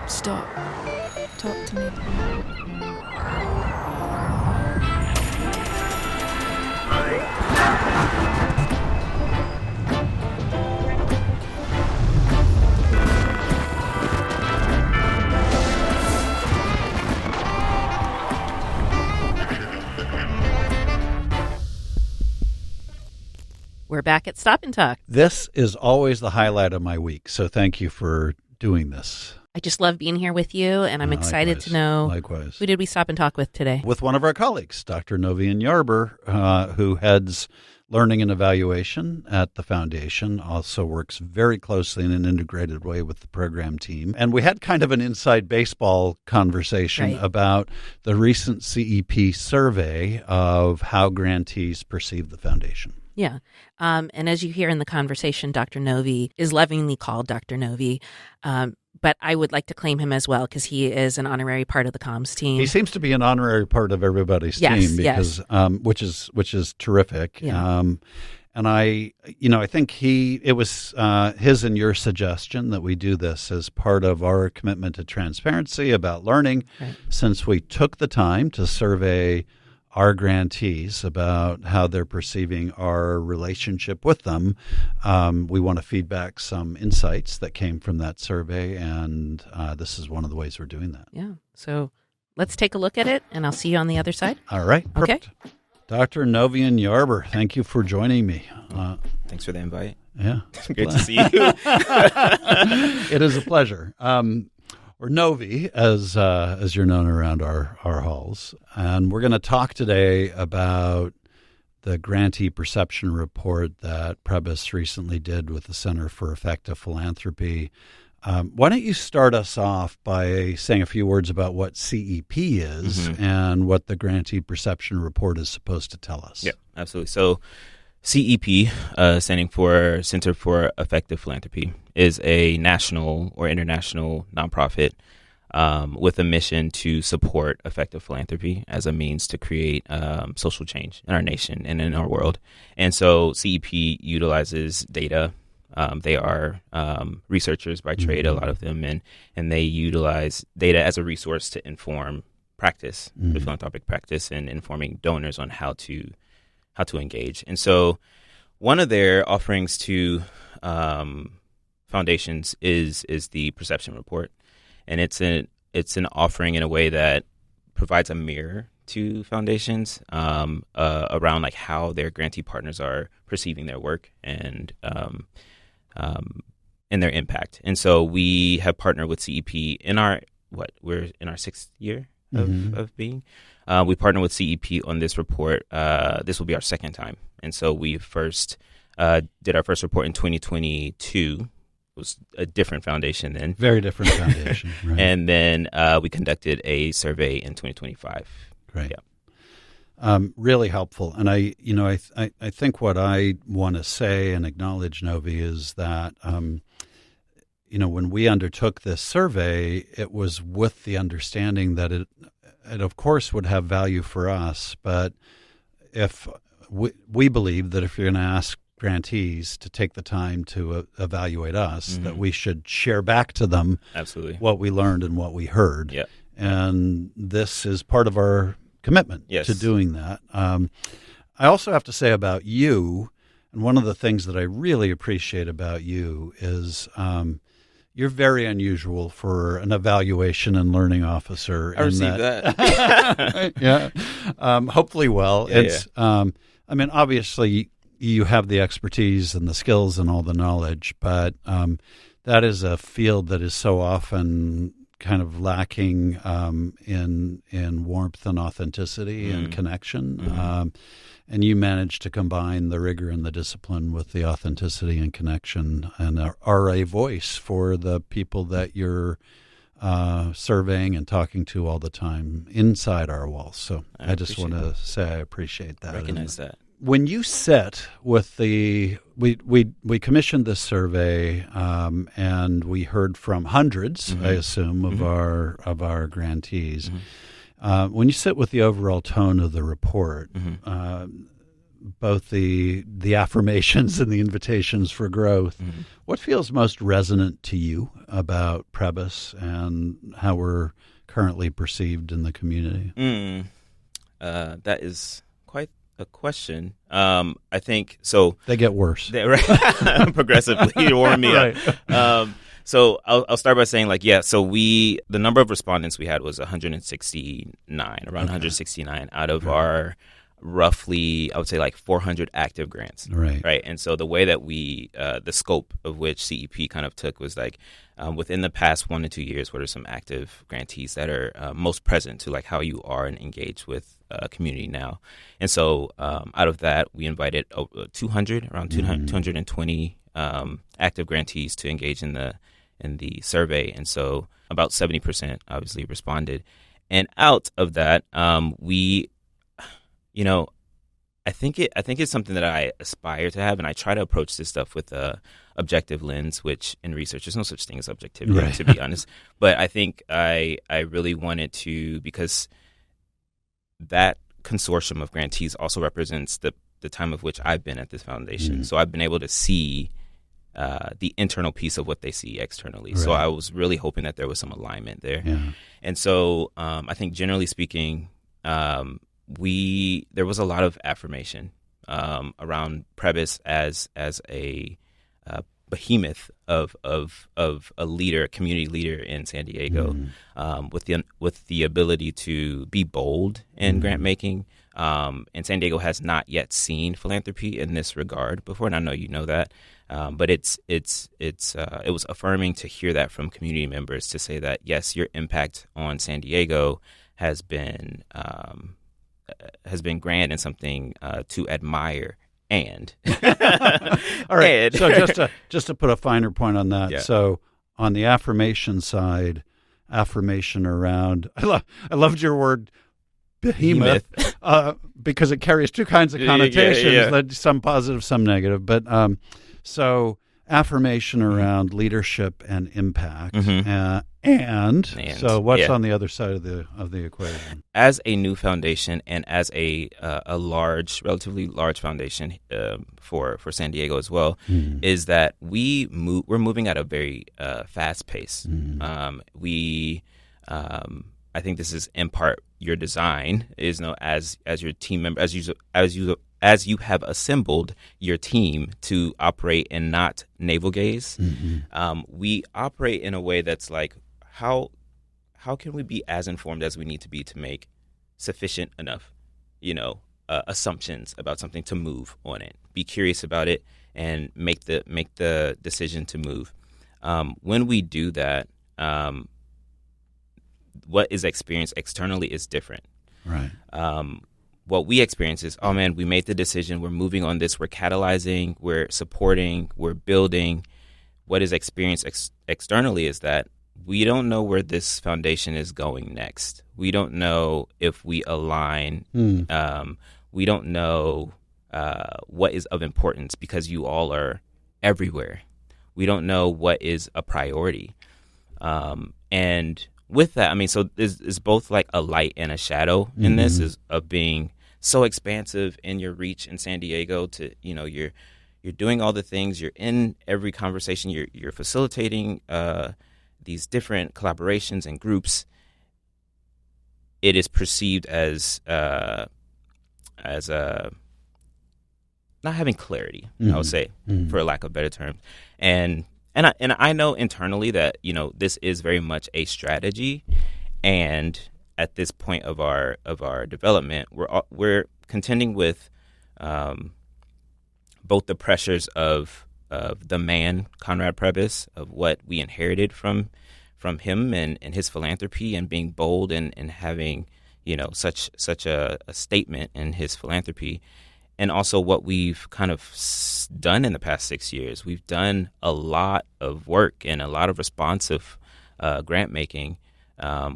Stop. Talk to me. We're back at Stop and Talk. This is always the highlight of my week, so thank you for doing this. I just love being here with you, and I'm excited to know who did we stop and talk with today? With one of our colleagues, Dr. Novi and Yarber, who heads learning and evaluation at the foundation, also works very closely in an integrated way with the program team. And we had kind of an inside baseball conversation about the recent CEP survey of how grantees perceive the foundation. Yeah. And as you hear in the conversation, Dr. Novi is lovingly called Dr. Novi. But I would like to claim him as well because he is an honorary part of the comms team. He seems to be an honorary part of everybody's team because which is terrific. Yeah. And I think it was his and your suggestion that we do this as part of our commitment to transparency about learning. Right. Since we took the time to survey our grantees about how they're perceiving our relationship with them, we want to feedback some insights that came from that survey, and this is one of the ways we're doing that. Yeah. So let's take a look at it, and I'll see you on the other side. All right. Perfect. Okay. Dr. Novien Yarber, thank you for joining me. Thanks for the invite. Yeah. It's great to see you. It is a pleasure. Or Novi, as you're known around our halls. And we're going to talk today about the Grantee Perception Report that Prebys recently did with the Center for Effective Philanthropy. Why don't you start us off by saying a few words about what CEP is and what the Grantee Perception Report is supposed to tell us? Yeah, absolutely. So CEP, standing for Center for Effective Philanthropy, is a national or international nonprofit with a mission to support effective philanthropy as a means to create social change in our nation and in our world. And so CEP utilizes data. They are researchers by trade, a lot of them, and they utilize data as a resource to inform practice, the philanthropic practice, and informing donors on how to engage. And so one of their offerings to foundations is the Perception Report, and it's an offering in a way that provides a mirror to foundations around like how their grantee partners are perceiving their work and their impact. And so we have partnered with CEP we're in our 6th year of being. We partnered with CEP on this report. This will be our 2nd time. And so we first did our first report in 2022. It was a different foundation then. Very different foundation. Right. And then we conducted a survey in 2025. Great. Yeah. Really helpful. And I think what I want to say and acknowledge, Novi, is that, when we undertook this survey, it was with the understanding that it of course would have value for us, but if we believe that if you're going to ask grantees to take the time to evaluate us, that we should share back to them absolutely what we learned and what we heard. Yep. And this is part of our commitment to doing that. I also have to say about you, and one of the things that I really appreciate about you is you're very unusual for an evaluation and learning officer. I received that. Yeah. Hopefully well. Yeah, it's. I mean, obviously you have the expertise and the skills and all the knowledge, but that is a field that is so often kind of lacking in warmth and authenticity and connection. And you managed to combine the rigor and the discipline with the authenticity and connection, and are a voice for the people that you're surveying and talking to all the time inside our walls. So I just want to say I appreciate that. Recognize that. When you sit with we commissioned this survey, and we heard from hundreds, I assume, of our grantees. When you sit with the overall tone of the report, both the affirmations and the invitations for growth. Mm-hmm. What feels most resonant to you about Prebys and how we're currently perceived in the community? That is quite a question. I think so. They get worse. Progressively. You warm me up. So I'll start by saying, so the number of respondents we had was 169, around 169 out of our roughly, I would say 400 active grants. Right. And so the way that we, the scope of which CEP kind of took was within the past 1 to 2 years, what are some active grantees that are most present to how you are and engage with community now. And so out of that, we invited around 220 active grantees to engage in the survey. And so about 70% obviously responded. And out of that, I think it's something that I aspire to have, and I try to approach this stuff with a objective lens, which in research, there's no such thing as objectivity, to be honest. But I think I really wanted to, because that consortium of grantees also represents the time of which I've been at this foundation. So I've been able to see the internal piece of what they see externally. Right. So I was really hoping that there was some alignment there. Yeah. And so I think generally speaking, there was a lot of affirmation around Prebys as a behemoth of a leader, a community leader in San Diego, with the ability to be bold in grant making. And San Diego has not yet seen philanthropy in this regard before, and I know you know that. But it was affirming to hear that from community members, to say that yes, your impact on San Diego has been grand and something to admire. And all right, so just to put a finer point on that, so on the affirmation side, affirmation around, I loved your word behemoth, because it carries two kinds of connotations, some positive, some negative, but so affirmation around leadership and impact, and so what's on the other side of the equation? As a new foundation and as a relatively large foundation for San Diego as well, is that we're moving at a very fast pace. I think this is in part your design is as your team member, as you have assembled your team to operate and not navel gaze. We operate in a way that's how can we be as informed as we need to be to make sufficient enough, assumptions about something to move on it, be curious about it, and make the decision to move. When we do that, what is experienced externally is different. Right. What we experience is, oh man, we made the decision, we're moving on this, we're catalyzing, we're supporting, we're building. What is experienced externally is that we don't know where this foundation is going next. We don't know if we align. We don't know what is of importance, because you all are everywhere. We don't know what is a priority. And with that, I mean, so there's both a light and a shadow in this, is of being so expansive in your reach in San Diego to, you're doing all the things, you're in every conversation, you're facilitating these different collaborations and groups. It is perceived as not having clarity, I would say, for lack of better terms. And I know internally that, this is very much a strategy, and at this point of our development, we're contending with both the pressures of the man Conrad Prebys, of what we inherited from him and his philanthropy, and being bold and having such a statement in his philanthropy. And also what we've kind of done in the past 6 years. We've done a lot of work and a lot of responsive grant making,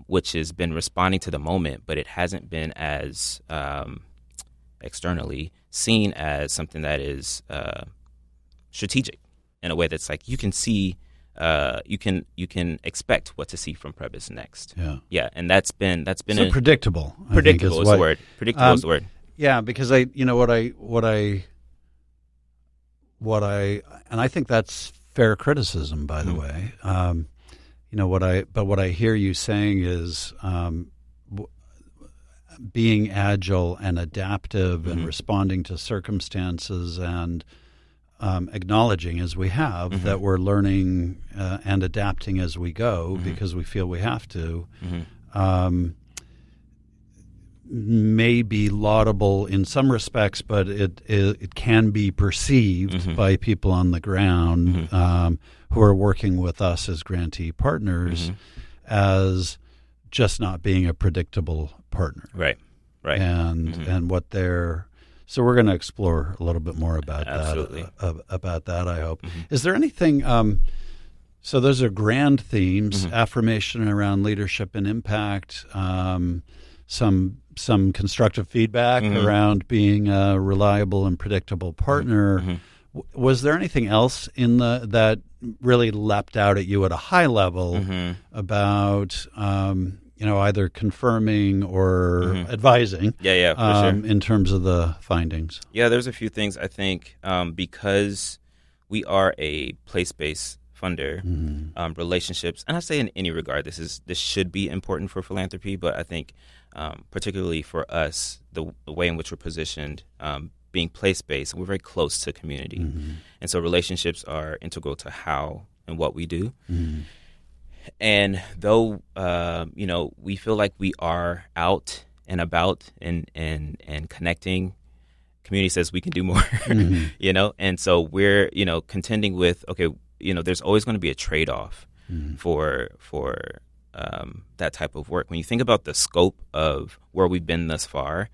which has been responding to the moment, but it hasn't been as externally seen as something that is strategic, in a way that's you can see, you can expect what to see from Prebys next. Yeah, and that's been so predictable. Predictable is the word. Predictable is the word. Yeah, because and I think that's fair criticism, by the way. What I hear you saying is being agile and adaptive and responding to circumstances and acknowledging, as we have, that we're learning and adapting as we go because we feel we have to. May be laudable in some respects, but it can be perceived by people on the ground who are working with us as grantee partners as just not being a predictable partner. Right. And what they're... So we're going to explore a little bit more about Absolutely. that, I hope. Is there anything... so those are grand themes, affirmation around leadership and impact, some constructive feedback around being a reliable and predictable partner. Was there anything else in that really leapt out at you at a high level about either confirming or advising? Yeah, for sure. In terms of the findings. Yeah, there's a few things. I think because we are a place-based funder, relationships, and I say in any regard, this should be important for philanthropy, but I think particularly for us, the way in which we're positioned, being place-based, we're very close to community. And so relationships are integral to how and what we do. And though, we feel like we are out and about and connecting, community says we can do more, and so we're, contending with, okay, there's always going to be a trade-off for that type of work. When you think about the scope of where we've been thus far,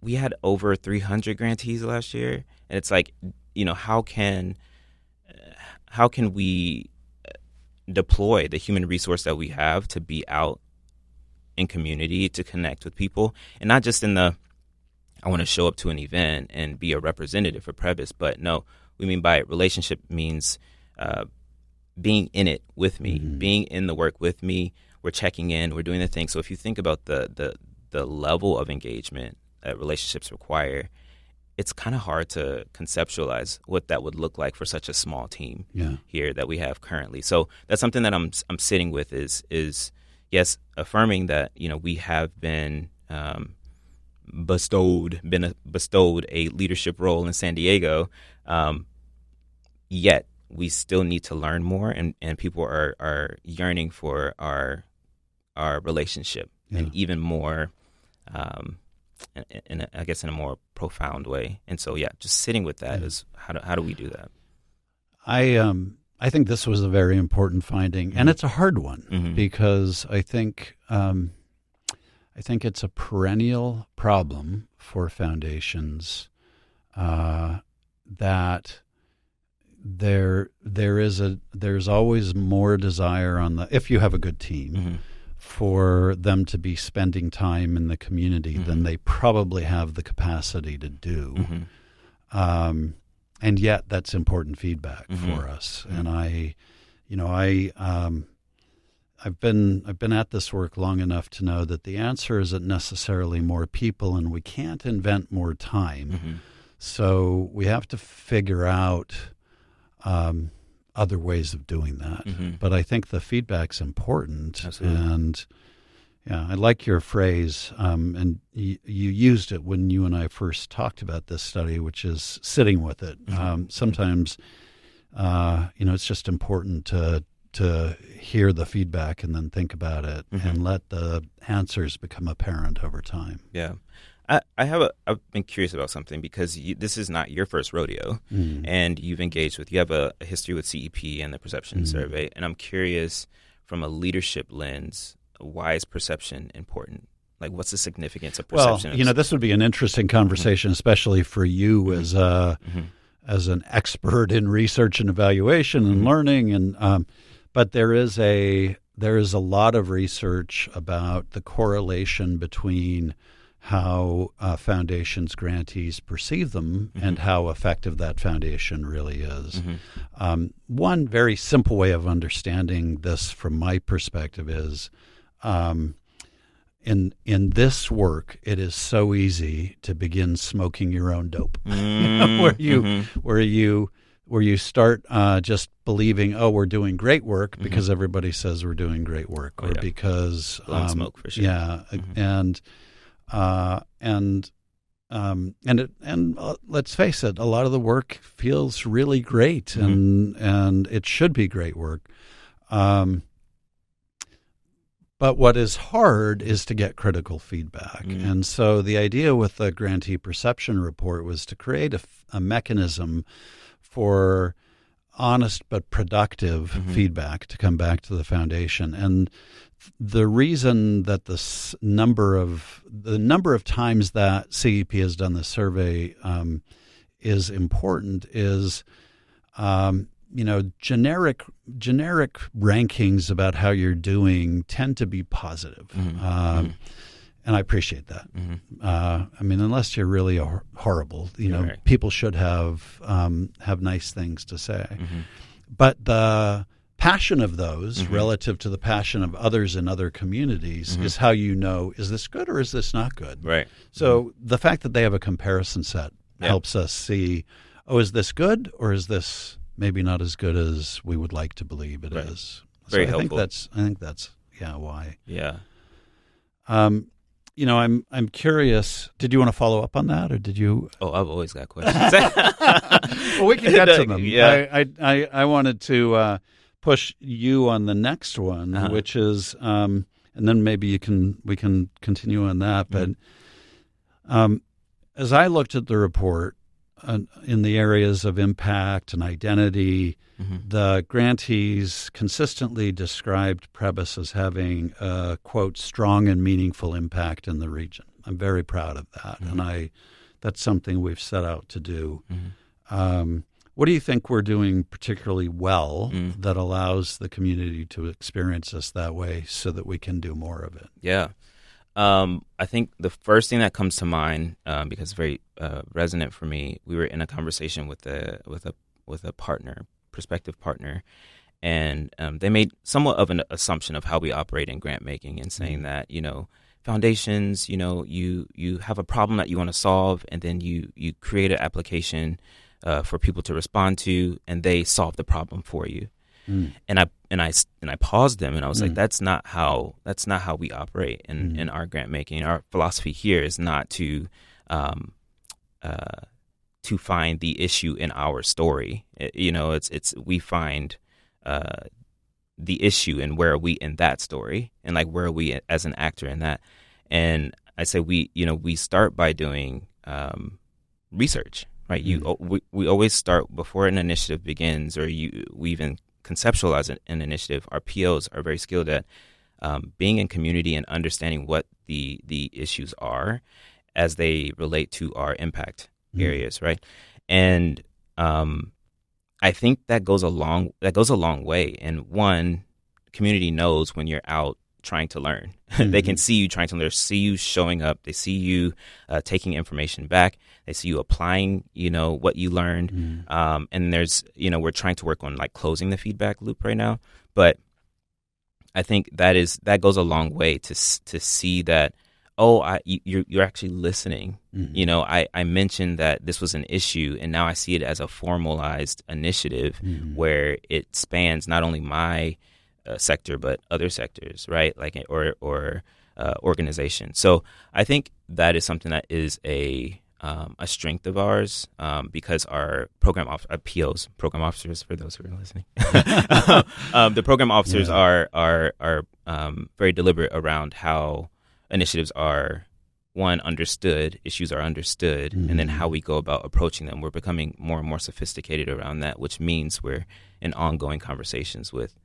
we had over 300 grantees last year, and it's like, how can we deploy the human resource that we have to be out in community, to connect with people, and not just in the I want to show up to an event and be a representative for Prebys, but no, we mean by it, relationship means being in it with me, being in the work with me. We're checking in, we're doing the thing. So if you think about the level of engagement that relationships require, it's kind of hard to conceptualize what that would look like for such a small team here that we have currently. So that's something that I'm sitting with is yes, affirming that we have been bestowed a leadership role in San Diego, yet we still need to learn more, and people are yearning for our relationship and even more. In a more profound way. And so, just sitting with that is how do we do that? I think this was a very important finding, and it's a hard one because I think it's a perennial problem for foundations that there's always more desire if you have a good team. For them to be spending time in the community than they probably have the capacity to do. And yet that's important feedback for us. And I've been at this work long enough to know that the answer isn't necessarily more people, and we can't invent more time. So we have to figure out other ways of doing that. But I think the feedback's important. Absolutely. And I like your phrase, and you used it when you and I first talked about this study, which is sitting with it. Sometimes, it's just important to hear the feedback and then think about it and let the answers become apparent over time. Yeah. I've been curious about something because this is not your first rodeo, and you have a history with CEP and the perception survey, and I'm curious from a leadership lens, why is perception important? Like, what's the significance of perception? Well, this would be an interesting conversation, especially for you as an expert in research and evaluation and learning, and but there is a lot of research about the correlation between how foundations grantees perceive them and how effective that foundation really is. One very simple way of understanding this from my perspective is in this work, it is so easy to begin smoking your own dope, where you start just believing, oh, we're doing great work because everybody says we're doing great work, or because smoke for sure. Yeah, and let's face it, a lot of the work feels really great, and it should be great work. But what is hard is to get critical feedback. And so the idea with the Grantee Perception Report was to create a mechanism for honest but productive feedback to come back to the foundation. And the reason that the number of times that CEP has done this survey is important is generic rankings about how you're doing tend to be positive. And I appreciate that. Unless you're really horrible, people should have nice things to say. But the passion of those relative to the passion of others in other communities is how you know, is this good or is this not good? Right. So the fact that they have a comparison set helps us see, oh, is this good or is this maybe not as good as we would like to believe it is? Very helpful. I think that's why. Yeah. I'm curious. Did you want to follow up on that, or did you? Oh, I've always got questions. Well, we can get to them. Yeah. I wanted to push you on the next one, which is, and then maybe we can continue on that. But as I looked at the report in the areas of impact and identity, the grantees consistently described Prebys as having a, quote, strong and meaningful impact in the region. I'm very proud of that, and that's something we've set out to do. What do you think we're doing particularly well that allows the community to experience us that way so that we can do more of it? Yeah. I think the first thing that comes to mind, because it's very resonant for me, we were in a conversation with a partner, prospective partner, and they made somewhat of an assumption of how we operate in grant making, and saying that, foundations, you have a problem that you want to solve, and then you create an application for people to respond to, and they solve the problem for you. And I paused them, and I was like, that's not how we operate in our grant making. Our philosophy here is not to find the issue in our story. We find the issue and where are we in that story, and like where are we as an actor in that. And I say we start by doing research, right? We always start before an initiative begins, or we even conceptualize an initiative. Our POs are very skilled at being in community and understanding what the issues are as they relate to our impact areas, right? And I think that goes a long way. And one, community knows when you're out trying to learn. They can see you trying to learn, see you showing up. They see you taking information back. They see you applying, what you learned. And there's, we're trying to work on like closing the feedback loop right now. But I think that goes a long way to see that, you're actually listening. I mentioned that this was an issue, and now I see it as a formalized initiative where it spans not only my sector but other sectors, right? Like or organization. So I think that is something that is a strength of ours, because our POs, program officers, for those who are listening, the program officers are very deliberate around how initiatives are, one, understood, issues are understood, and then how we go about approaching them. We're becoming more and more sophisticated around that, which means we're in ongoing conversations with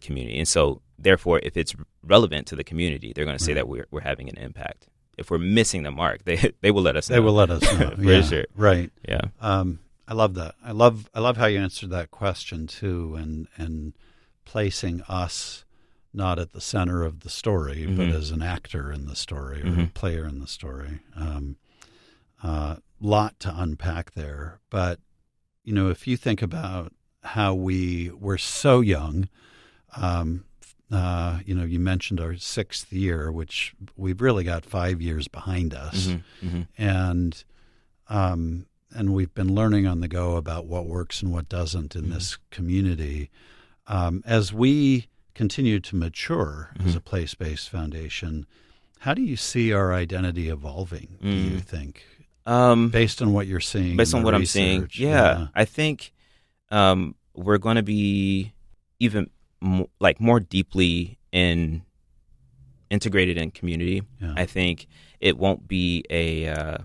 community. And so, therefore, if it's relevant to the community, they're going to say that we're having an impact. If we're missing the mark, they will let us know. They will let us know. For sure. Right. Yeah. I love that. I love how you answered that question too, and placing us not at the center of the story, but as an actor in the story or a player in the story. Lot to unpack there. But, if you think about how we were so young, You mentioned our 6th year, which we've really got 5 years behind us, and we've been learning on the go about what works and what doesn't in this community. As we continue to mature as a place-based foundation, how do you see our identity evolving, do you think, based on what you're seeing? Based on what research? I'm seeing, I think we're going to be even more deeply integrated in community. Yeah. I think it won't be a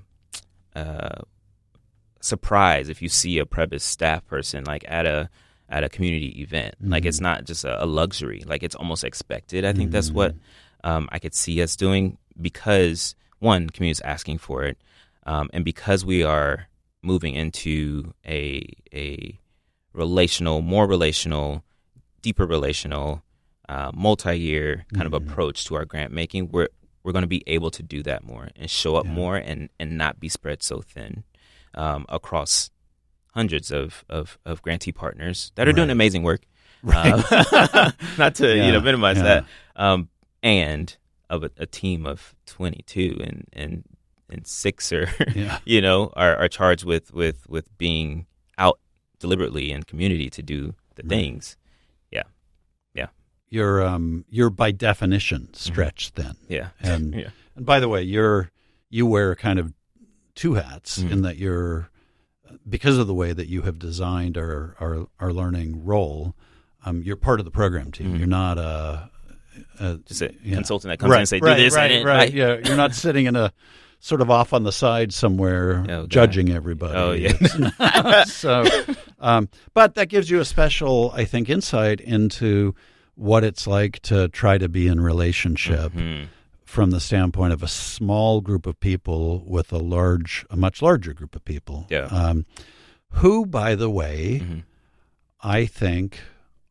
surprise if you see a Prebys staff person at a community event. Like, it's not just a luxury. Like, it's almost expected. I think that's what I could see us doing, because one, community is asking for it, and because we are moving into a relational, more relational, deeper relational, multi-year kind of approach to our grant making. We're going to be able to do that more and show up more and not be spread so thin across hundreds of grantee partners that are doing amazing work. Right. Not to minimize that. And of a team of 22 and 6 are charged with being out deliberately in community to do the things. You're by definition stretched thin. Yeah. And by the way, you wear kind of 2 hats in that you're, because of the way that you have designed our learning role, you're part of the program team. You're not just a consultant that comes in and say, do this. Right. Yeah. You're not sitting in a sort of off on the side somewhere judging everybody. Oh, yeah. So, but that gives you a special, I think, insight into what it's like to try to be in relationship from the standpoint of a small group of people with a much larger group of people. Yeah. Who, by the way, I think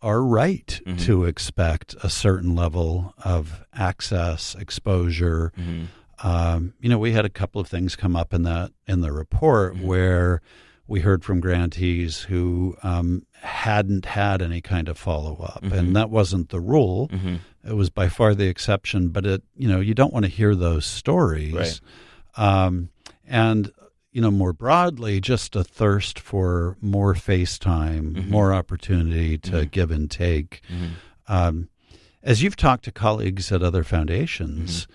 are right to expect a certain level of access, exposure. We had a couple of things come up in the report where we heard from grantees who hadn't had any kind of follow-up, and that wasn't the rule. It was by far the exception, but you don't want to hear those stories. Right. And more broadly, just a thirst for more face time, more opportunity to give and take. As you've talked to colleagues at other foundations,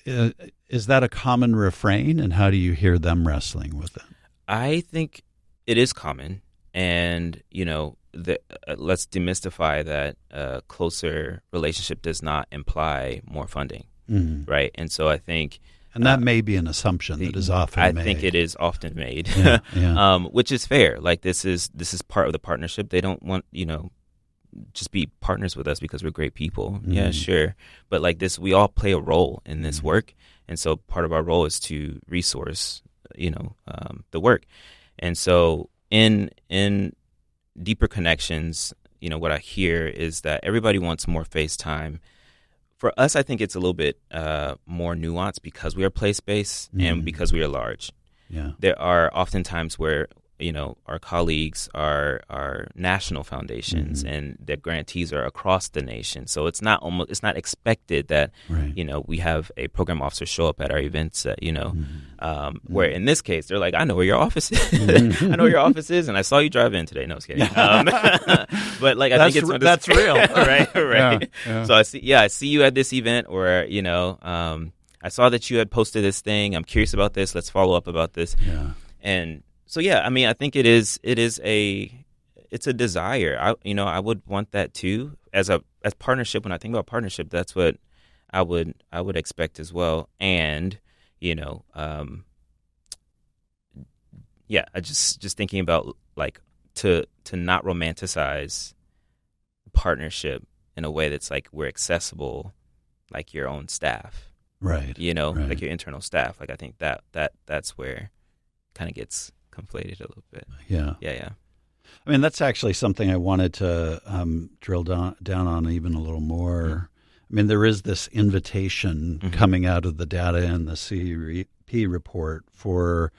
is that a common refrain, and how do you hear them wrestling with it? I think it is common, and let's demystify that a closer relationship does not imply more funding, right? And so I think, and that may be an assumption that is often made. I think it is often made, which is fair. Like, this is part of the partnership. They don't want just be partners with us because we're great people. Yeah, sure, but like this, we all play a role in this work, and so part of our role is to resource the work. And so in deeper connections, what I hear is that everybody wants more face time. For us, I think it's a little bit more nuanced because we are place-based and because we are large. Yeah. There are often times where our colleagues are national foundations and the grantees are across the nation. So it's not expected that, we have a program officer show up at our events, where in this case, they're like, I know where your office is. I know where your office is, and I saw you drive in today. No, I was kidding. But like, I think that's real. right. Yeah. So I see you at this event, or, I saw that you had posted this thing. I'm curious about this. Let's follow up about this. Yeah. And so, I think it's a desire. I would want that too as partnership. When I think about partnership, that's what I would expect as well. And, I just thinking about like to not romanticize partnership in a way that's like we're accessible, like your own staff, right? Like your internal staff. Like, I think that's where kind of gets conflated a little bit. Yeah. I mean, that's actually something I wanted to drill down on even a little more. I mean, there is this invitation coming out of the data in the CEP report for,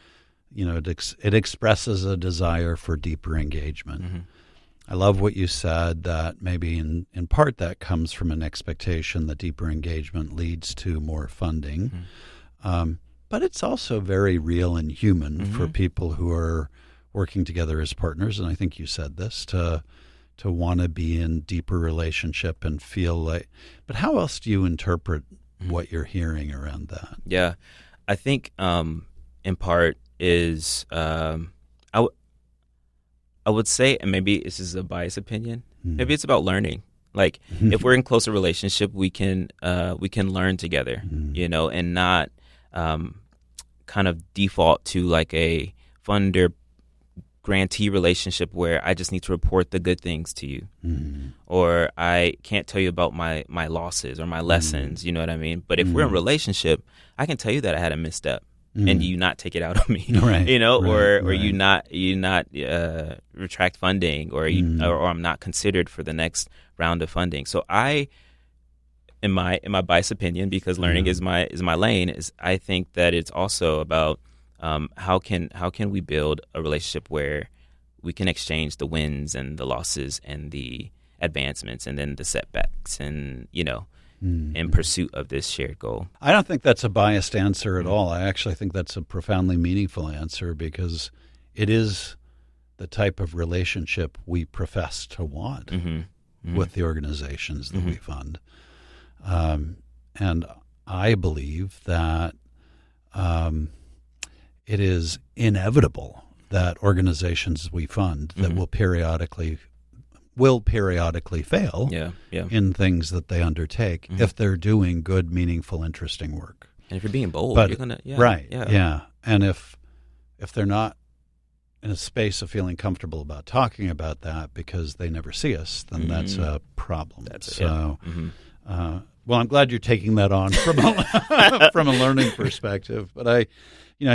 it expresses a desire for deeper engagement. I love what you said, that maybe in part that comes from an expectation that deeper engagement leads to more funding. But it's also very real and human for people who are working together as partners, and I think you said this, to want to be in deeper relationship and feel like. But how else do you interpret what you're hearing around that? Yeah, I think in part is I would say, and maybe this is a biased opinion, maybe it's about learning. Like if we're in closer relationship, we can learn together, and not kind of default to like a funder grantee relationship where I just need to report the good things to you, or I can't tell you about my losses or my lessons. You know what I mean? But if we're in a relationship, I can tell you that I had a misstep. And you not take it out on me, right, or you not retract funding, or or I'm not considered for the next round of funding. So in my biased opinion, because learning is my lane, is I think that it's also about how can we build a relationship where we can exchange the wins and the losses and the advancements and then the setbacks, and in pursuit of this shared goal. I don't think that's a biased answer at all. I actually think that's a profoundly meaningful answer, because it is the type of relationship we profess to want with the organizations that we fund. And I believe that it is inevitable that organizations we fund that will periodically fail in things that they undertake if they're doing good, meaningful, interesting work. And if you're being bold, you're gonna And if they're not in a space of feeling comfortable about talking about that because they never see us, then that's a problem. Well, I'm glad you're taking that on from a learning perspective. But I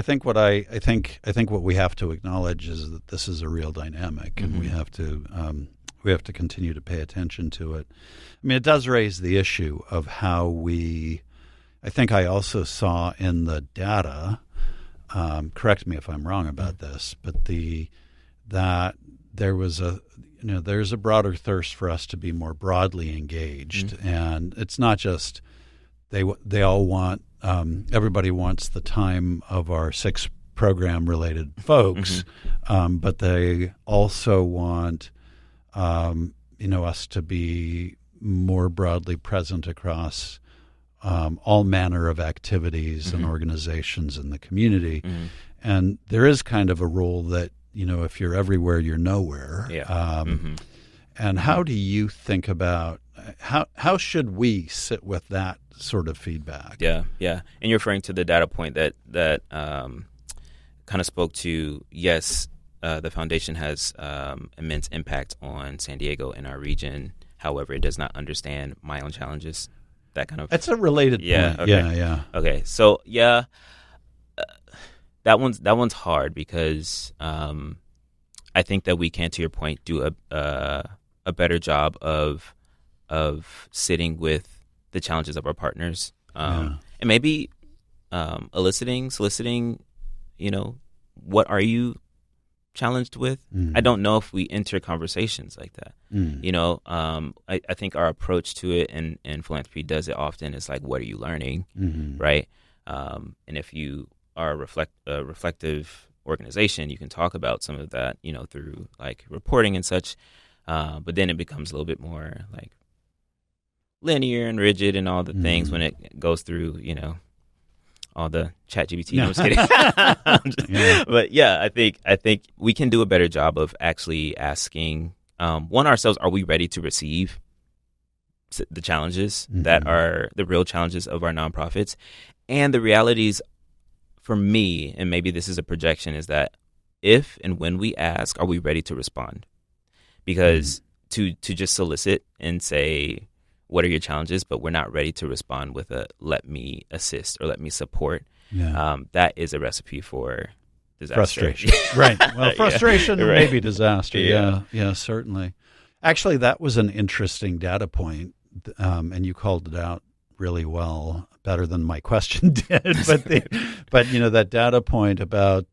think what we have to acknowledge is that this is a real dynamic, and we have to continue to pay attention to it. I mean, it does raise the issue of how I think I also saw in the data, correct me if I'm wrong about this, but that there was there's a broader thirst for us to be more broadly engaged. And it's not just they all want, everybody wants the time of our 6 program-related folks, but they also want us to be more broadly present across all manner of activities and organizations in the community. And there is kind of a rule that, if you're everywhere, you're nowhere. And how do you think about how should we sit with that sort of feedback? Yeah. And you're referring to the data point that kind of spoke to, yes, the foundation has immense impact on San Diego and our region. However, it does not understand my own challenges. That kind of. That's a related point. Okay. Yeah. Okay. So that one's hard, because I think that we can, to your point, do a better job of sitting with the challenges of our partners, and maybe soliciting, what are you challenged with? I don't know if we enter conversations like that. I think our approach to it in philanthropy does it often is like, what are you learning, right? And if you are a reflective organization, you can talk about some of that, through like reporting and such. But then it becomes a little bit more like linear and rigid and all the things when it goes through, all the chat GPT. No, I'm just kidding. But I think we can do a better job of actually asking, ourselves, are we ready to receive the challenges that are the real challenges of our nonprofits? And the realities for me, and maybe this is a projection, is that if and when we ask, are we ready to respond? Because to just solicit and say, what are your challenges, but we're not ready to respond with a let me assist or let me support, that is a recipe for disaster. Frustration. Right. Well, frustration and maybe disaster. Yeah, certainly. Actually, that was an interesting data point, and you called it out really well, better than my question did. But that data point about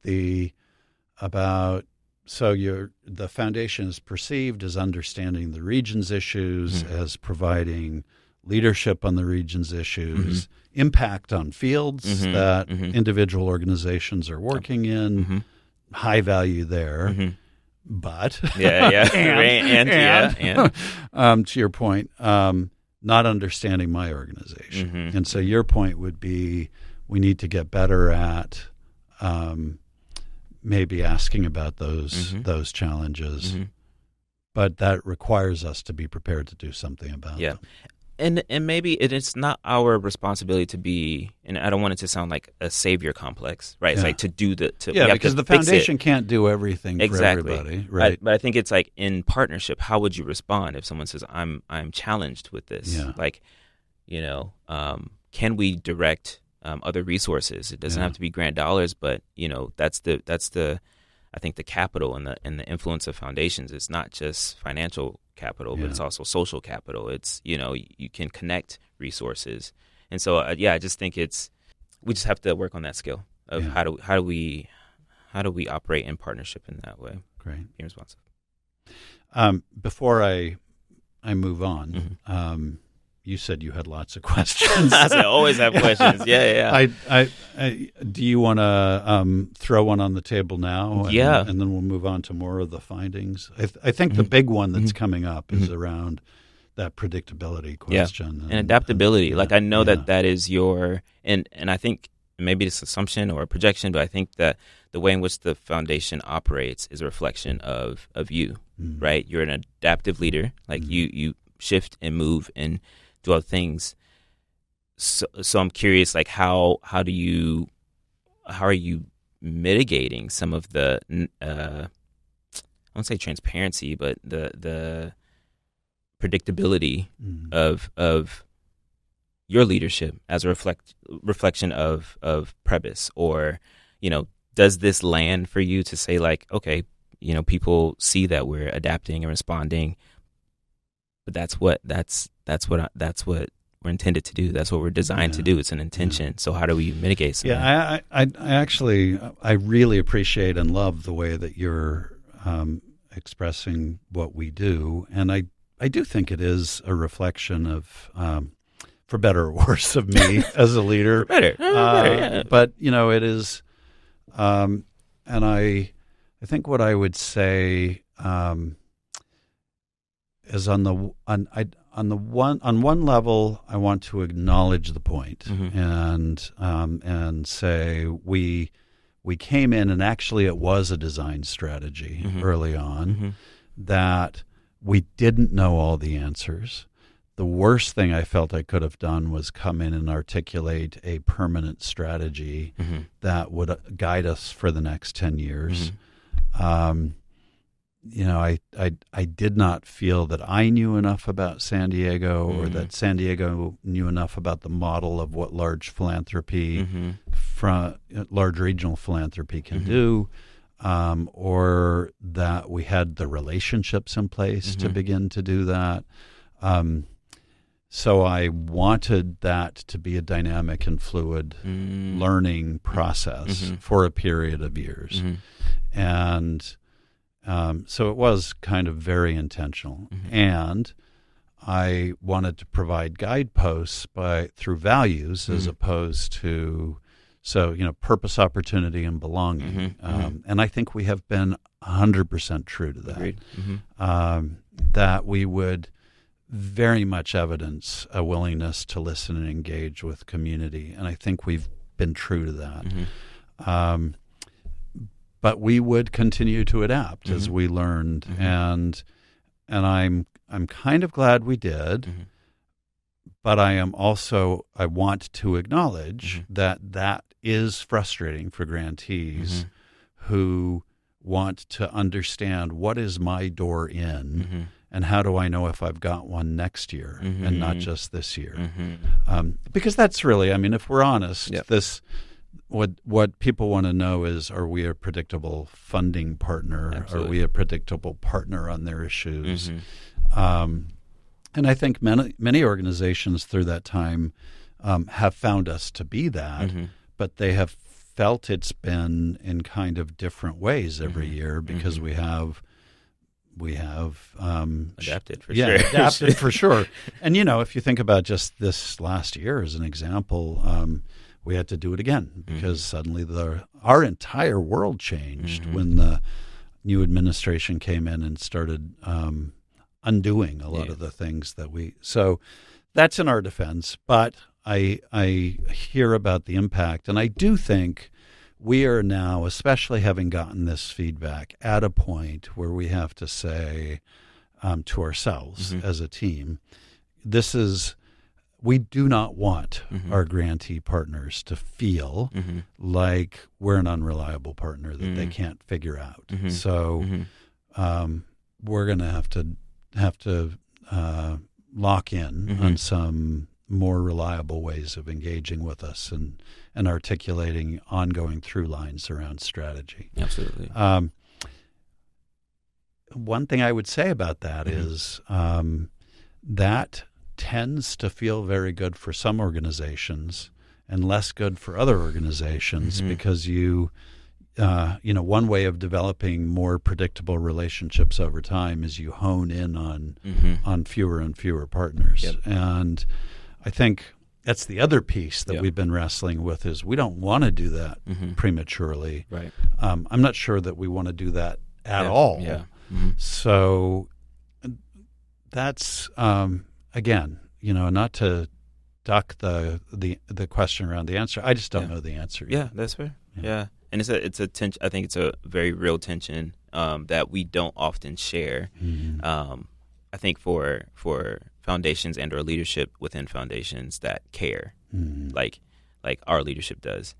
So the foundation is perceived as understanding the region's issues, as providing leadership on the region's issues, impact on fields that individual organizations are working in, high value there. But and to your point, not understanding my organization. And so your point would be we need to get better at maybe asking about those challenges, but that requires us to be prepared to do something about them. And maybe it's not our responsibility to be, and I don't want it to sound like a savior complex, right? It's like to do because the foundation can't do everything for everybody, right? But I think it's like in partnership, how would you respond if someone says, I'm challenged with this? Yeah. Like, can we direct other resources? It doesn't have to be grant dollars, but that's the I think the capital and the influence of foundations is not just financial capital, but it's also social capital. It's you can connect resources, and so I just think we just have to work on that skill of how do we operate in partnership in that way. Great, being responsive. Before I move on, you said you had lots of questions. I always have questions. Yeah. Do you want to throw one on the table now? And then we'll move on to more of the findings. I think the big one that's coming up is around that predictability question and adaptability. Like I know that is your and I think maybe it's assumption or a projection, but I think that the way in which the foundation operates is a reflection of you, right? You're an adaptive leader. Like you shift and move and do other things. So I'm curious, like how are you mitigating some of the I won't say transparency, but the predictability of your leadership as a reflection of Prebys, or does this land for you to say like, okay, people see that we're adapting and responding, but that's what we're intended to do. That's what we're designed to do. It's an intention. So how do we mitigate some? I actually really appreciate and love the way that you're expressing what we do, and I do think it is a reflection of, for better or worse, of me as a leader. For better. But it is, and I think what I would say is on one level, I want to acknowledge the point and say we came in, and actually it was a design strategy early on that we didn't know all the answers. The worst thing I felt I could have done was come in and articulate a permanent strategy that would guide us for the next 10 years. I did not feel that I knew enough about San Diego or that San Diego knew enough about the model of what large philanthropy, large regional philanthropy can do, or that we had the relationships in place to begin to do that. So I wanted that to be a dynamic and fluid learning process for a period of years. And so it was kind of very intentional. And I wanted to provide guideposts through values as opposed to, purpose, opportunity, and belonging. And I think we have been 100% true to that. Agreed. That we would very much evidence a willingness to listen and engage with community. And I think we've been true to that. But we would continue to adapt as we learned, and I'm kind of glad we did. But I want to acknowledge that is frustrating for grantees who want to understand what is my door in, and how do I know if I've got one next year and not just this year? Because that's really, if we're honest, What people want to know is, are we a predictable funding partner? Absolutely. Are we a predictable partner on their issues? And I think many organizations through that time have found us to be that, but they have felt it's been in kind of different ways every year because we have adapted for sure. sure. Adapted for sure. And if you think about just this last year as an example, we had to do it again because suddenly our entire world changed when the new administration came in and started undoing a lot of the things that so that's in our defense. But I hear about the impact, and I do think we are now, especially having gotten this feedback, at a point where we have to say to ourselves as a team, we do not want our grantee partners to feel like we're an unreliable partner that they can't figure out. So we're going to have to lock in on some more reliable ways of engaging with us and articulating ongoing through lines around strategy. Absolutely. One thing I would say about that is that tends to feel very good for some organizations and less good for other organizations because one way of developing more predictable relationships over time is you hone in on fewer and fewer partners. Yep. And I think that's the other piece that we've been wrestling with is we don't want to do that prematurely. Right. I'm not sure that we want to do that at all. Yeah. So that's again, not to duck the question around the answer. I just don't know the answer yet. Yeah, that's fair. Yeah. And it's a tension. I think it's a very real tension that we don't often share. I think for foundations and or leadership within foundations that care, like our leadership does.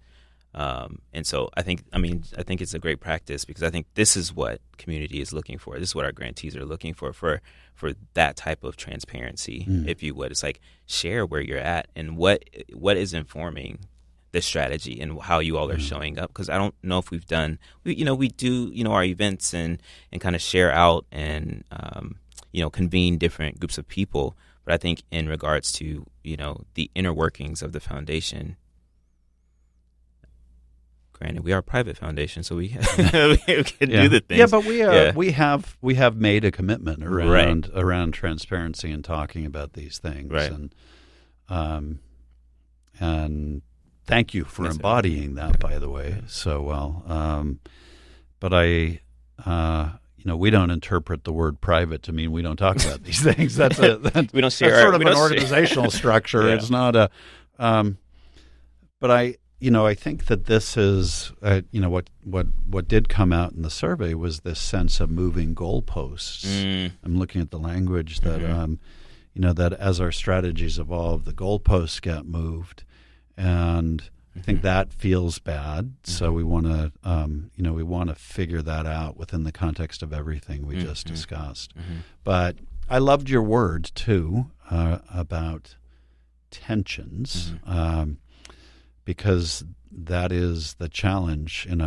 And so I think it's a great practice because I think this is what community is looking for. This is what our grantees are looking for that type of transparency, if you would. It's like share where you're at and what is informing the strategy and how you all are showing up. Because I don't know if we do our events and kind of share out and convene different groups of people. But I think in regards to the inner workings of the foundation. Granted, we are a private foundation, so we can do the things. Yeah, but we have made a commitment around transparency and talking about these things, right. And thank you for embodying that, by the way, so well. But we don't interpret the word private to mean we don't talk about these things. That's we don't share. That's sort of an organizational structure. Yeah. It's not a. But I think that this is, what did come out in the survey was this sense of moving goalposts. I'm looking at the language that, that as our strategies evolve, the goalposts get moved, and I think that feels bad. So we want to, figure that out within the context of everything we just discussed. But I loved your word too about tensions. Because that is the challenge in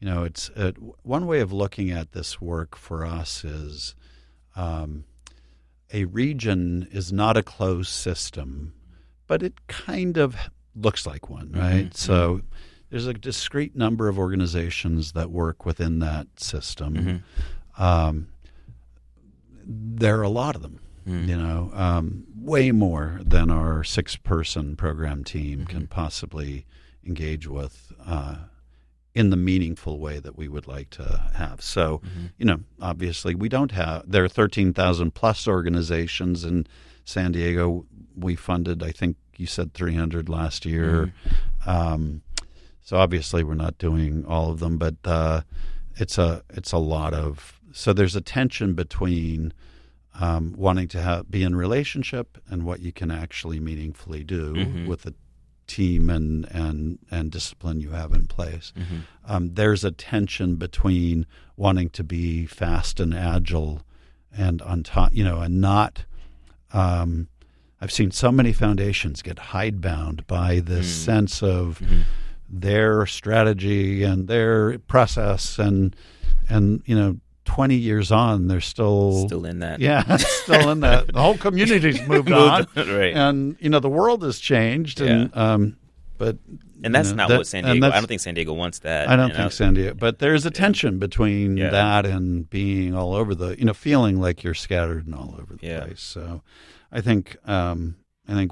it's one way of looking at this work for us is a region is not a closed system, but it kind of looks like one, right? So there's a discrete number of organizations that work within that system. There are a lot of them. Way more than our 6-person program team can possibly engage with in the meaningful way that we would like to have. So, obviously there are 13,000 plus organizations in San Diego. We funded, I think you said 300 last year. So obviously we're not doing all of them, but it's a lot of, so there's a tension between wanting to be in relationship and what you can actually meaningfully do with the team and discipline you have in place. There's a tension between wanting to be fast and agile and on top, and not. I've seen so many foundations get hidebound by this sense of their strategy and their process, and 20 years on, they're still in that. Yeah, still in that. The whole community's moved on. Right. And, the world has changed. And but and that's not what San Diego. I don't think San Diego wants that. I don't think San Diego. But there's a tension between Yeah. that and being all over feeling like you're scattered and all over the Yeah. place. So, I think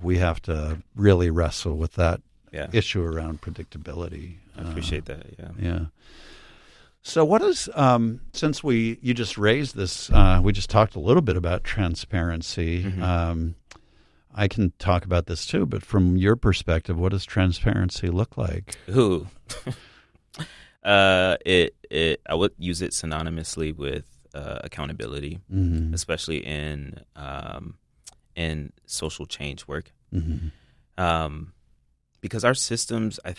we have to really wrestle with that Yeah. issue around predictability. I appreciate that. Yeah. Yeah. So what is, since you just raised this, we just talked a little bit about transparency. Mm-hmm. I can talk about this too, but from your perspective, what does transparency look like? Ooh. I would use it synonymously with accountability, Mm-hmm. especially in social change work. Mm-hmm. Because our systems, I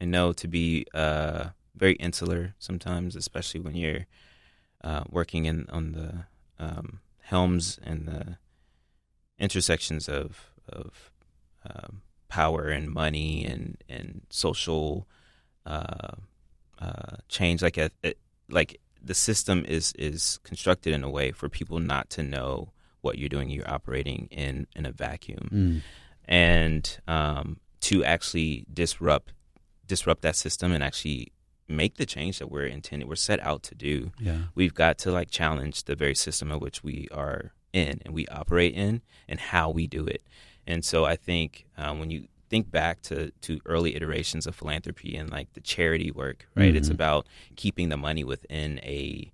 know to be very insular sometimes, especially when you're working on the helms and the intersections of power and money and social change. Like the system is constructed in a way for people not to know what you're doing. You're operating in a vacuum. Mm. And to actually disrupt that system and actually make the change that we're set out to do, we've got to challenge the very system in which we are in and we operate in and how we do it. And so I think when you think back to early iterations of philanthropy and the charity work, right? Mm-hmm. It's about keeping the money within a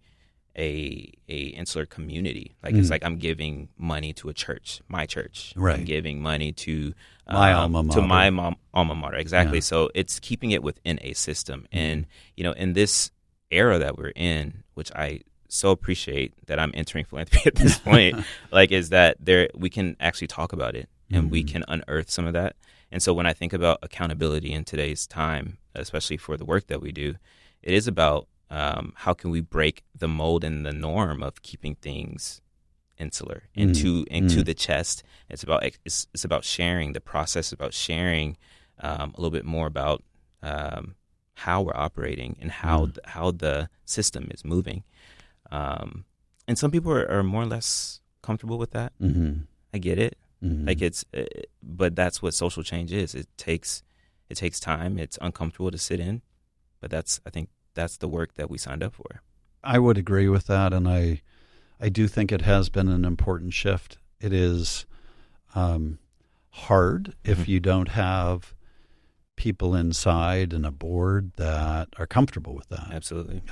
insular community. It's I'm giving money to a church, my church. Right. I'm giving money to My alma mater. To my alma mater, exactly. Yeah. So it's keeping it within a system. And in this era that we're in, which I so appreciate that I'm entering philanthropy at this point, is that we can actually talk about it and we can unearth some of that. And so when I think about accountability in today's time, especially for the work that we do, it is about how can we break the mold and the norm of keeping things insular into the chest. It's about sharing the process, about sharing a little bit more about how we're operating and how the system is moving. And some people are more or less comfortable with that. Mm-hmm. I get it. Mm-hmm. But that's what social change is. It takes time. It's uncomfortable to sit in, but I think that's the work that we signed up for. I would agree with that, and I do think it has been an important shift. It is hard if you don't have people inside and a board that are comfortable with that. Absolutely.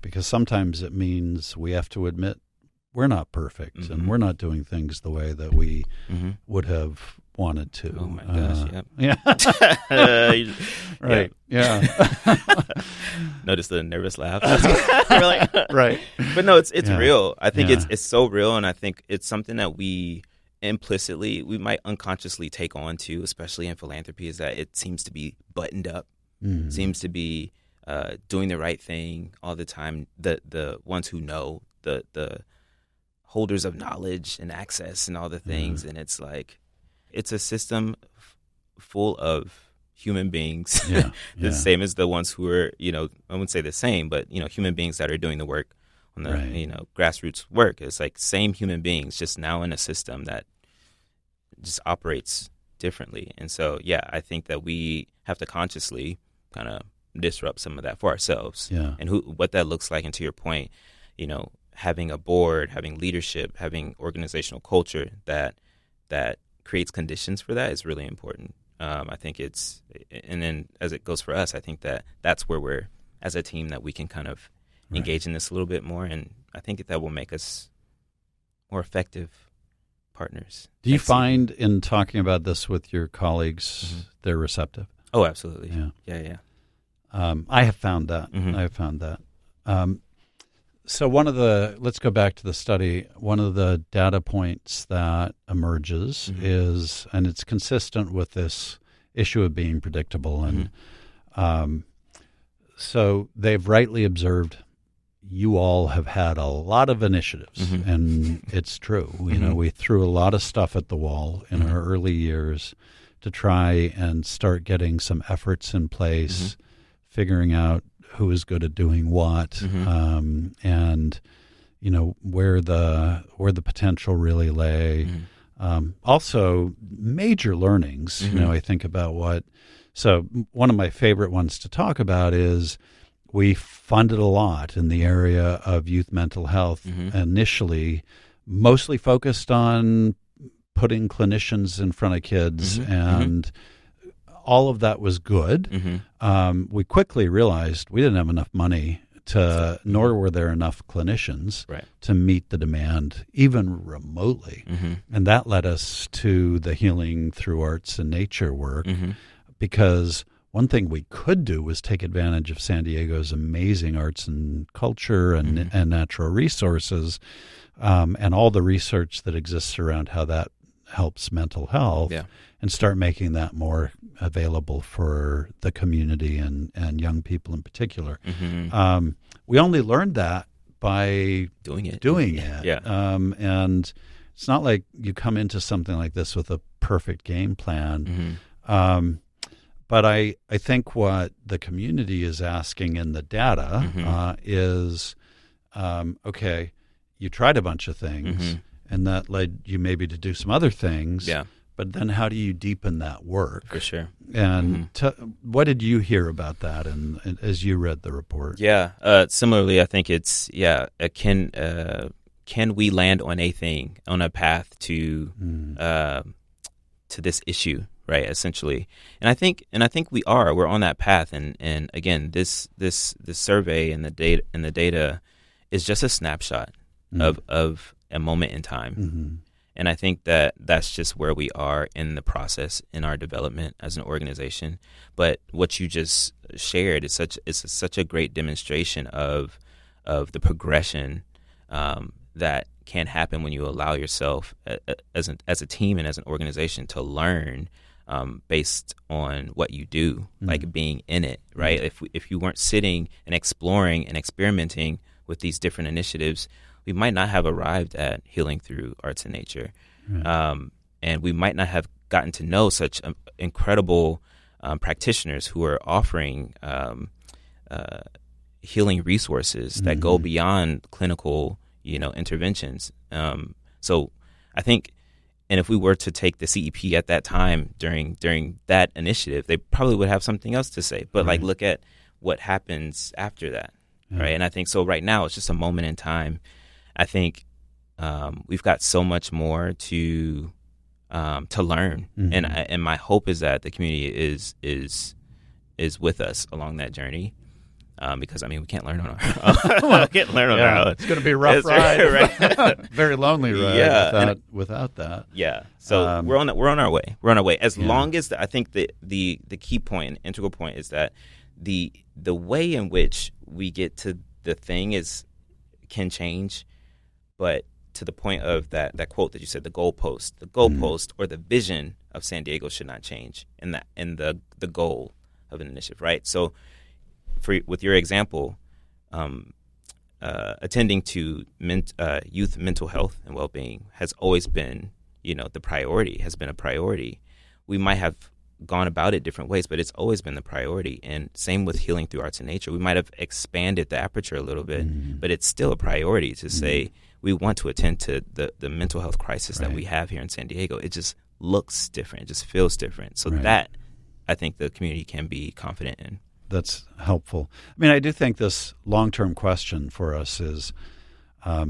Because sometimes it means we have to admit we're not perfect and we're not doing things the way that we would have wanted to. Oh my gosh! Yeah. Right. Yeah. Notice the nervous laugh. Right. But no, it's real. I think Yeah. it's so real, and I think it's something that we might unconsciously take on too, especially in philanthropy, is that it seems to be buttoned up, seems to be doing the right thing all the time. The ones who know, the holders of knowledge and access and all the things, and it's it's a system full of human beings, the same as the ones who are, I wouldn't say the same, but human beings that are doing the work on the grassroots work. It's same human beings, just now in a system that just operates differently. And so, I think that we have to consciously kind of disrupt some of that for ourselves. Yeah. And what that looks like. And to your point, having a board, having leadership, having organizational culture that creates conditions for that is really important. I think and then as it goes for us, I think that's where we're, as a team, that we can kind of engage in this a little bit more. And I think that will make us more effective partners. Do you find in talking about this with your colleagues, they're receptive? Oh, absolutely. Yeah. Yeah. I have found that. I have found that. So let's go back to the study. One of the data points that emerges is, and it's consistent with this issue of being predictable. And so they've rightly observed you all have had a lot of initiatives, and it's true. We threw a lot of stuff at the wall in our early years to try and start getting some efforts in place, figuring out who is good at doing what, and where the potential really lay. Also major learnings. I think about so one of my favorite ones to talk about is we funded a lot in the area of youth mental health, initially mostly focused on putting clinicians in front of kids, and all of that was good. We quickly realized we didn't have enough money nor were there enough clinicians to meet the demand, even remotely. And that led us to the healing through arts and nature work, because one thing we could do was take advantage of San Diego's amazing arts and culture and natural resources, and all the research that exists around how that helps mental health, and start making that more available for the community and young people in particular. We only learned that by doing it. And it's not like you come into something like this with a perfect game plan. But I think what the community is asking in the data is, okay, you tried a bunch of things, and that led you maybe to do some other things. But then how do you deepen that work? For sure. And what did you hear about that as you read the report? Similarly, I think it's, can we land on a path to this issue, right, essentially? And I think we're on that path. And again, this survey and the data is just a snapshot of a moment in time. And I think that's just where we are in the process in our development as an organization. But what you just shared is such a great demonstration of the progression that can happen when you allow yourself as a team and as an organization to learn based on what you do, like being in it, right? If you weren't sitting and exploring and experimenting with these different initiatives, we might not have arrived at healing through arts and nature. And we might not have gotten to know such incredible practitioners who are offering healing resources that go beyond clinical, interventions. So I think, and if we were to take the CEP at that time during that initiative, they probably would have something else to say. But look at what happens after that, right? And I think so right now it's just a moment in time. I think we've got so much more to learn, and my hope is that the community is with us along that journey, because we can't learn on our own. It's going to be a rough ride, very lonely ride without that. So we're on our way. We're on our way. As long as I think the key point, integral point, is that the way in which we get to the thing can change. But to the point of that quote that you said, the goalpost or the vision of San Diego should not change in the goal of an initiative, right? So, with your example, attending to youth mental health and well-being has always been, the priority has been a priority. We might have gone about it different ways, but it's always been the priority. And same with healing through arts and nature. We might have expanded the aperture a little bit, but it's still a priority to say we want to attend to the mental health crisis that we have here in San Diego. It just looks different. It just feels different. So that I think the community can be confident in. That's helpful. I do think this long-term question for us is, I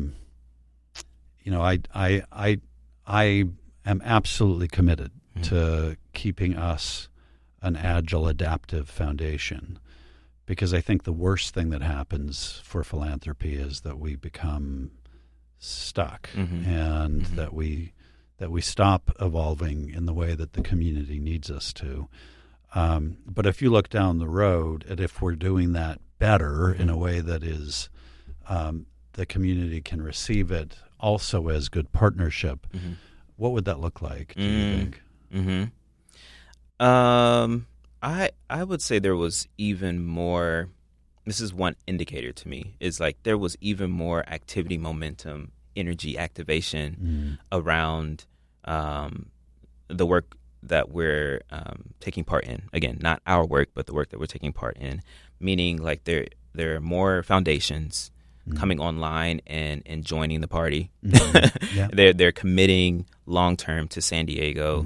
am absolutely committed to keeping us an agile, adaptive foundation, because I think the worst thing that happens for philanthropy is that we become stuck and that we stop evolving in the way that the community needs us to. But if you look down the road at if we're doing that better in a way that is the community can receive it also as good partnership, what would that look like, do you think? I would say there was even more. This is one indicator to me, is there was even more activity, momentum, energy, activation around the work that we're taking part in. Again, not our work, but the work that we're taking part in. Meaning, there are more foundations coming online and joining the party. They're committing long term to San Diego.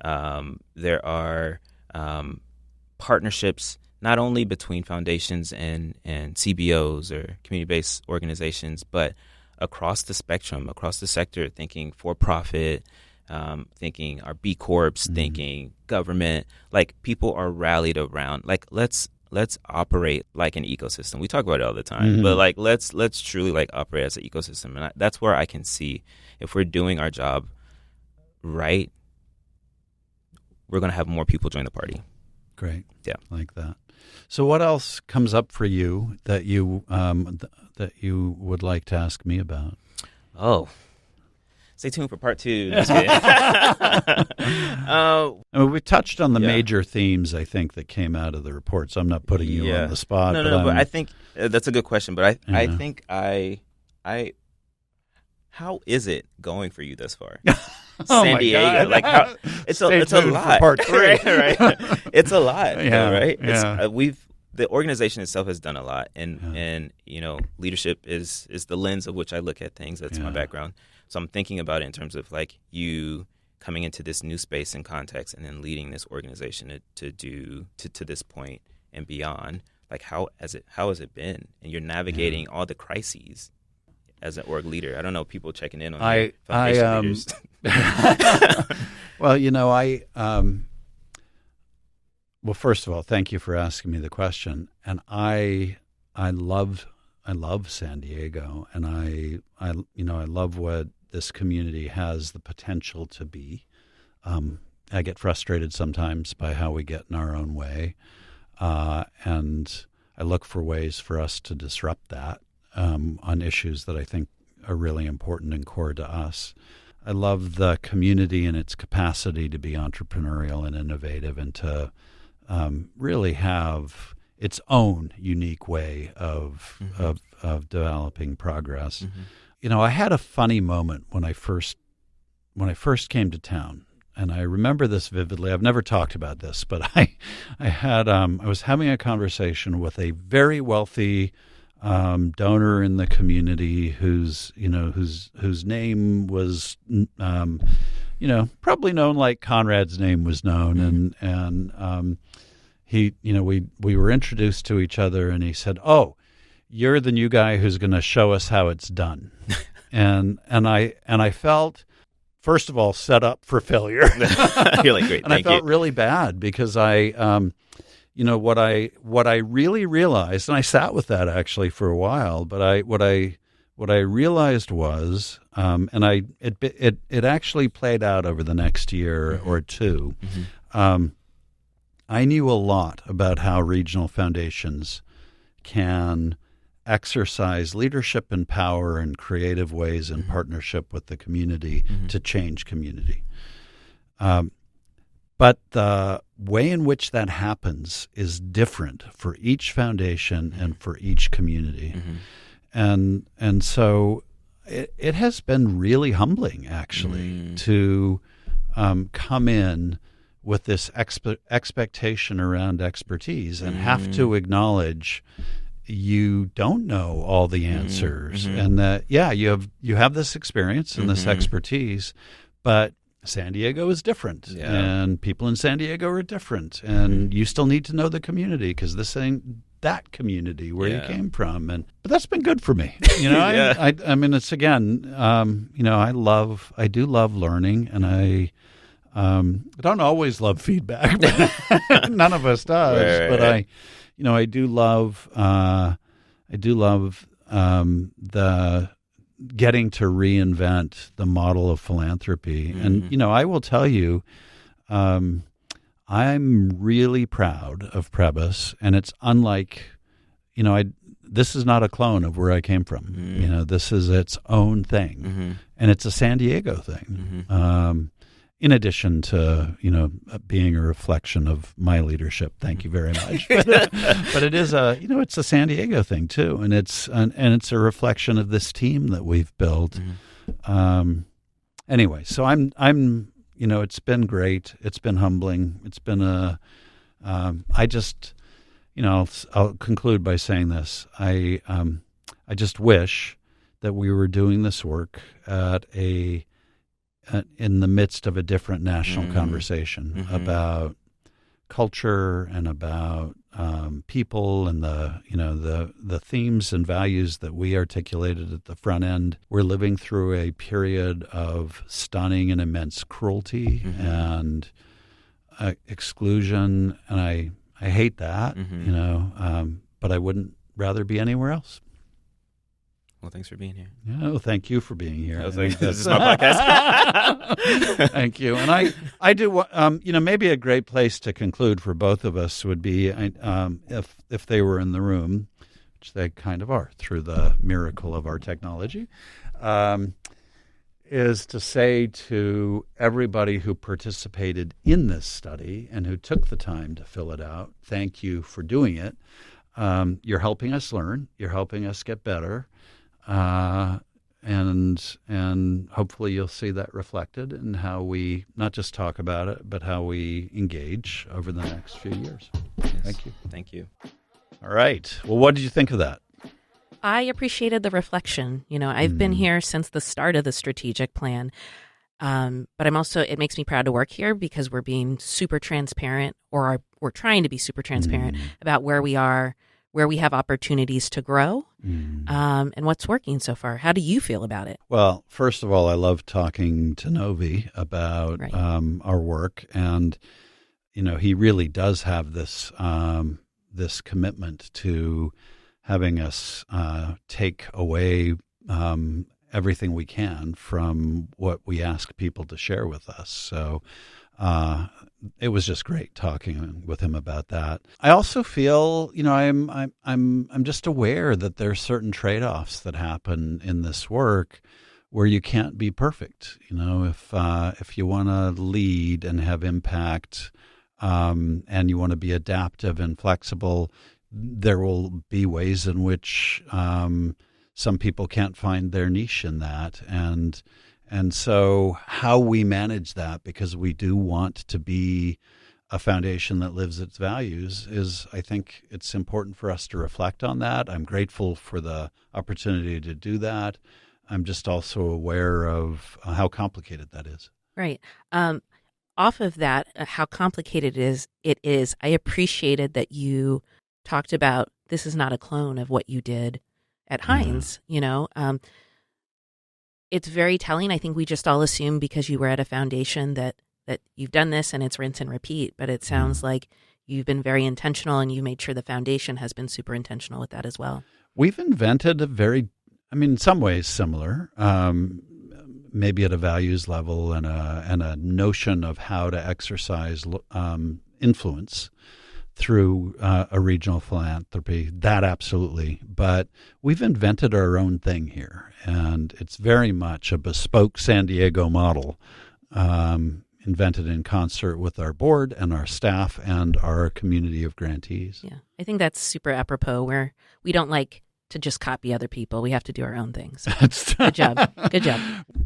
There are partnerships not only between foundations and CBOs or community-based organizations, but across the spectrum, across the sector, thinking for-profit, thinking our B Corps, thinking government. Like, people are rallied around, like, let's operate like an ecosystem. We talk about it all the time, but like let's truly like operate as an ecosystem. And that's where I can see if we're doing our job right, we're going to have more people join the party. Great. Yeah. Like that. So what else comes up for you that you that you would like to ask me about? Oh, stay tuned for part 2. Just kidding. I mean, we touched on the major themes, I think, that came out of the report, so I'm not putting you on the spot. But I think that's a good question. But I think how is it going for you thus far? San Diego, like it's a lot. Part 3. right. It's a lot, right? Yeah. The organization itself has done a lot, and leadership is the lens of which I look at things. That's my background. So I'm thinking about it in terms of like you coming into this new space and context, and then leading this organization to this point and beyond. Like, how has it been? And you're navigating all the crises as an org leader. I don't know, people checking in on foundation leaders. Well, well, first of all, thank you for asking me the question. And I love San Diego, and I love what this community has the potential to be. I get frustrated sometimes by how we get in our own way, and I look for ways for us to disrupt that on issues that I think are really important and core to us. I love the community and its capacity to be entrepreneurial and innovative, and to really have its own unique way of developing progress. I had a funny moment when I first came to town, and I remember this vividly. I've never talked about this, but I was having a conversation with a very wealthy donor in the community whose name was probably known like Conrad's name was known, and he we were introduced to each other, and he said, "Oh, you're the new guy who's going to show us how it's done," and I felt, first of all, set up for failure. You're like, great, and I felt really bad because I what I really realized, and I sat with that actually for a while, but what I realized was, and it actually played out over the next year or two. I knew a lot about how regional foundations can exercise leadership and power in creative ways in partnership with the community to change community. But the way in which that happens is different for each foundation and for each community. And so it has been really humbling, actually, to come in with this expectation around expertise and have to acknowledge you don't know all the answers, and that you have this experience and this expertise, but San Diego is different, and people in San Diego are different, and you still need to know the community because this ain't that community where you came from. But that's been good for me. I mean, it's again, I do love learning, and I don't always love feedback. But none of us does, right, but right. I do love the getting to reinvent the model of philanthropy. And, I will tell you, I'm really proud of Prebys, and it's unlike, this is not a clone of where I came from. This is its own thing, and it's a San Diego thing. In addition to, being a reflection of my leadership. Thank you very much. But it is it's a San Diego thing too. And it's a reflection of this team that we've built. Anyway, so I'm it's been great. It's been humbling. It's been I'll conclude by saying this. I just wish that we were doing this work at in the midst of a different national conversation about culture and about people and the themes and values that we articulated at the front end. We're living through a period of stunning and immense cruelty and exclusion, and I hate that, but I wouldn't rather be anywhere else. Well, thanks for being here. Yeah, well, thank you for being here. I was like, this is my podcast. Thank you. And I do, maybe a great place to conclude for both of us would be if they were in the room, which they kind of are through the miracle of our technology, is to say to everybody who participated in this study and who took the time to fill it out, thank you for doing it. You're helping us learn. You're helping us get better. And hopefully you'll see that reflected in how we not just talk about it, but how we engage over the next few years. Yes. Thank you. Thank you. All right. Well, what did you think of that? I appreciated the reflection. I've been here since the start of the strategic plan. But it makes me proud to work here because we're being super transparent, or we're trying to be super transparent about where we are, where we have opportunities to grow, and what's working so far. How do you feel about it? Well, first of all, I love talking to Novi about our work, and he really does have this this commitment to having us take away everything we can from what we ask people to share with us. So it was just great talking with him about that. I also feel, I'm just aware that there are certain trade-offs that happen in this work where you can't be perfect. If you want to lead and have impact, and you want to be adaptive and flexible, there will be ways in which some people can't find their niche in that. And so how we manage that, because we do want to be a foundation that lives its values, is, I think it's important for us to reflect on that. I'm grateful for the opportunity to do that. I'm just also aware of how complicated that is. Right. Off of that, how complicated it is, I appreciated that you talked about this is not a clone of what you did at Heinz, It's very telling. I think we just all assume because you were at a foundation that you've done this and it's rinse and repeat, but it sounds like you've been very intentional and you made sure the foundation has been super intentional with that as well. We've invented in some ways similar, maybe at a values level and a notion of how to exercise influence through a regional philanthropy. That absolutely. But we've invented our own thing here, and it's very much a bespoke San Diego model, invented in concert with our board and our staff and our community of grantees. Yeah, I think that's super apropos, where we don't like to just copy other people. We have to do our own things. Good job. Good job.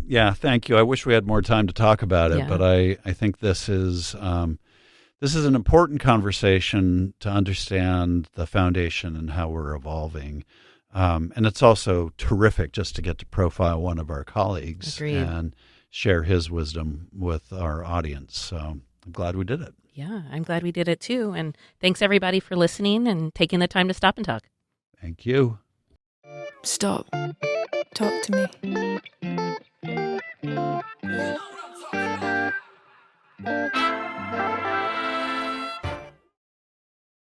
Yeah, thank you. I wish we had more time to talk about it, but I think this is an important conversation to understand the foundation and how we're evolving. And it's also terrific just to get to profile one of our colleagues. Agreed. And share his wisdom with our audience. So I'm glad we did it. Yeah, I'm glad we did it too. And thanks everybody for listening and taking the time to stop and talk. Thank you. Stop. Talk to me.